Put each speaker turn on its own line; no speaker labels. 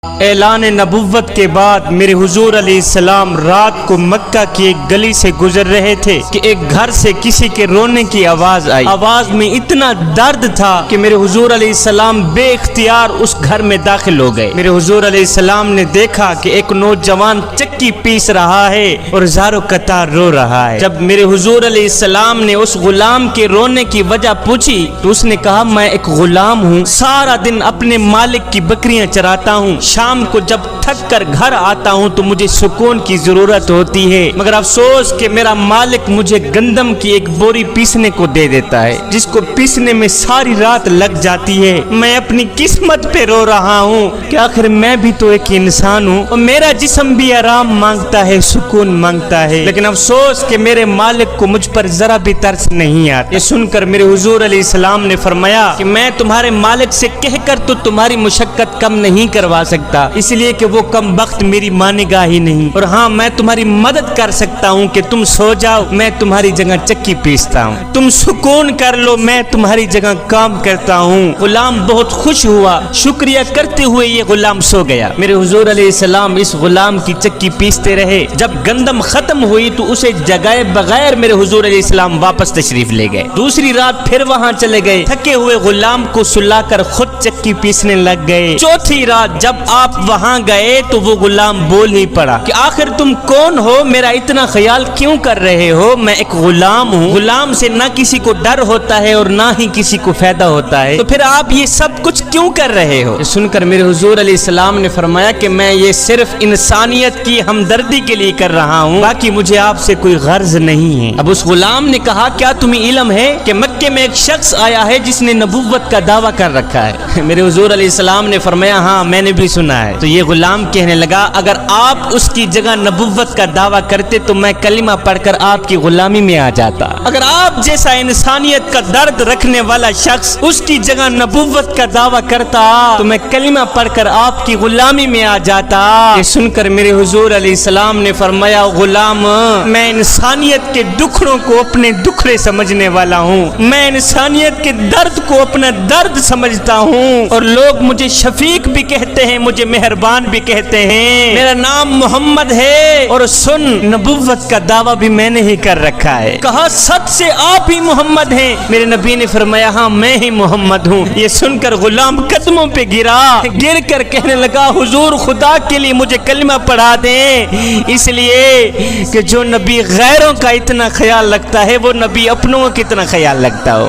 اعلان نبوت کے بعد میرے حضور علیہ السلام رات کو مکہ کی ایک گلی سے گزر رہے تھے کہ ایک گھر سے کسی کے رونے کی آواز آئی۔ آواز میں اتنا درد تھا کہ میرے حضور علیہ السلام بے اختیار اس گھر میں داخل ہو گئے۔ میرے حضور علیہ السلام نے دیکھا کہ ایک نوجوان چکی پیس رہا ہے اور زارو قطار رو رہا ہے۔ جب میرے حضور علیہ السلام نے اس غلام کے رونے کی وجہ پوچھی تو اس نے کہا، میں ایک غلام ہوں، سارا دن اپنے مالک کی بکریاں چراتا ہوں، شام کو جب تھک کر گھر آتا ہوں تو مجھے سکون کی ضرورت ہوتی ہے، مگر افسوس کہ میرا مالک مجھے گندم کی ایک بوری پیسنے کو دے دیتا ہے جس کو پیسنے میں ساری رات لگ جاتی ہے۔ میں اپنی قسمت پہ رو رہا ہوں کہ آخر میں بھی تو ایک انسان ہوں اور میرا جسم بھی آرام مانگتا ہے، سکون مانگتا ہے، لیکن افسوس کہ میرے مالک کو مجھ پر ذرا بھی ترس نہیں آتا۔ یہ سن کر میرے حضور علیہ السلام نے فرمایا کہ میں تمہارے مالک سے کہہ کر تو تمہاری مشقت کم نہیں کروا سکتا، اس لیے کہ وہ کم بخت میری مانے گا ہی نہیں، اور ہاں میں تمہاری مدد کر سکتا ہوں کہ تم سو جاؤ، میں تمہاری جگہ چکی پیستا ہوں، تم سکون کر لو، میں تمہاری جگہ کام کرتا ہوں۔ غلام بہت خوش ہوا، شکریہ کرتے ہوئے یہ غلام سو گیا۔ میرے حضور علیہ السلام اس غلام کی چکی پیستے رہے، جب گندم ختم ہوئی تو اسے جگائے بغیر میرے حضور علیہ السلام واپس تشریف لے گئے۔ دوسری رات پھر وہاں چلے گئے، تھکے ہوئے غلام کو سلا کر خود چکی پیسنے لگ گئے۔ چوتھی رات جب آپ وہاں گئے تو وہ غلام بول ہی پڑا کہ آخر تم کون ہو، میرا اتنا خیال کیوں کر رہے ہو؟ میں ایک غلام ہوں، غلام سے نہ کسی کو ڈر ہوتا ہے اور نہ ہی کسی کو فائدہ ہوتا ہے، تو پھر آپ یہ سب کچھ کیوں کر رہے ہو؟ سن کر میرے حضور علیہ السلام نے فرمایا کہ میں یہ صرف انسانیت کی ہمدردی کے لیے کر رہا ہوں، باقی مجھے آپ سے کوئی غرض نہیں ہے۔ اب اس غلام نے کہا، کیا تمہیں علم ہے کہ مکے میں ایک شخص آیا ہے جس نے نبوت کا دعویٰ کر رکھا ہے؟ میرے حضور علیہ السلام نے فرمایا، ہاں میں نے بھی سنا ہے۔ تو یہ غلام کہنے لگا، اگر آپ اس کی جگہ نبوت کا دعویٰ کرتے تو میں کلمہ پڑھ کر آپ کی غلامی میں آ جاتا۔ اگر آپ جیسا انسانیت کا درد رکھنے والا شخص اس کی جگہ نبوت کا دعویٰ کرتا تو میں کلمہ پڑھ کر آپ کی غلامی میں آ جاتا۔ یہ سن کر میرے حضور علیہ السلام نے فرمایا، غلام میں انسانیت کے دکھڑوں کو اپنے دکھڑے سمجھنے والا ہوں، میں انسانیت کے درد کو اپنا درد سمجھتا ہوں، اور لوگ مجھے شفیق بھی کہتے ہیں، مجھے مہربان بھی کہتے ہیں، میرا نام محمد ہے، اور سن نبوت کا دعویٰ بھی میں نے ہی کر رکھا ہے۔ کہا، سچ سے آپ ہی محمد ہیں؟ میرے نبی نے فرمایا، ہاں میں ہی محمد ہوں۔ یہ سن کر غلام قدموں پہ گر کر کہنے لگا، حضور خدا کے لیے مجھے کلمہ پڑھا دیں، اس لیے کہ جو نبی غیروں کا اتنا خیال رکھتا ہے وہ نبی اپنوں کا کتنا خیال رکھتا ہو۔